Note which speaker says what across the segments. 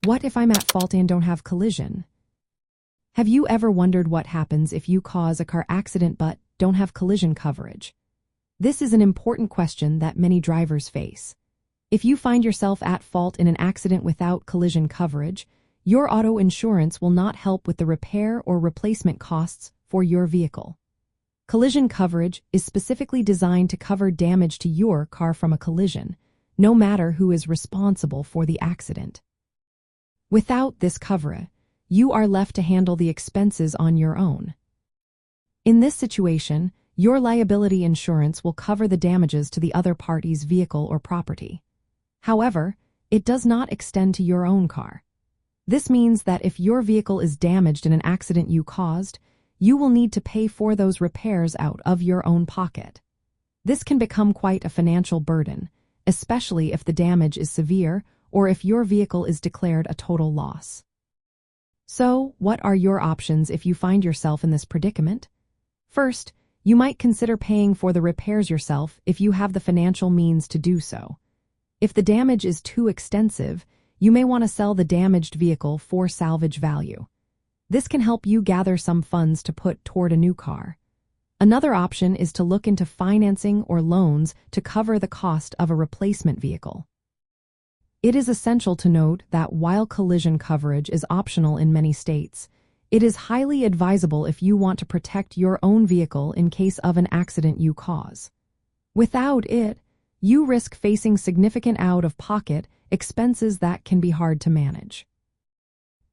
Speaker 1: What if I'm at fault and don't have collision? Have you ever wondered what happens if you cause a car accident but don't have collision coverage? This is an important question that many drivers face. If you find yourself at fault in an accident without collision coverage, your auto insurance will not help with the repair or replacement costs for your vehicle. Collision coverage is specifically designed to cover damage to your car from a collision, no matter who is responsible for the accident. Without this coverage, you are left to handle the expenses on your own. In this situation, your liability insurance will cover the damages to the other party's vehicle or property. However, it does not extend to your own car. This means that if your vehicle is damaged in an accident you caused, you will need to pay for those repairs out of your own pocket. This can become quite a financial burden, especially if the damage is severe or if your vehicle is declared a total loss. So, what are your options if you find yourself in this predicament? First, you might consider paying for the repairs yourself if you have the financial means to do so. If the damage is too extensive, you may want to sell the damaged vehicle for salvage value. This can help you gather some funds to put toward a new car. Another option is to look into financing or loans to cover the cost of a replacement vehicle. It is essential to note that while collision coverage is optional in many states, it is highly advisable if you want to protect your own vehicle in case of an accident you cause. Without it, you risk facing significant out-of-pocket expenses that can be hard to manage.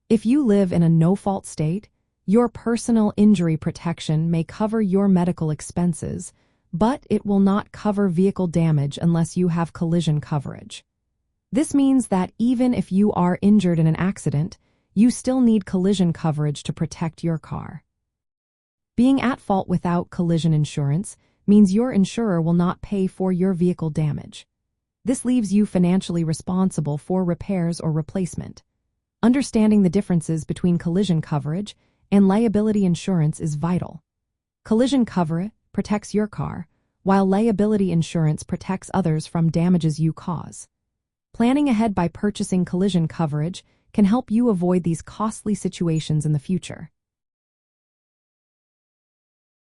Speaker 1: If you live in a no-fault state, your personal injury protection may cover your medical expenses, but it will not cover vehicle damage unless you have collision coverage. This means that even if you are injured in an accident, you still need collision coverage to protect your car. Being at fault without collision insurance means your insurer will not pay for your vehicle damage. This leaves you financially responsible for repairs or replacement. Understanding the differences between collision coverage and liability insurance is vital. Collision coverage protects your car, while liability insurance protects others from damages you cause. Planning ahead by purchasing collision coverage can help you avoid these costly situations in the future.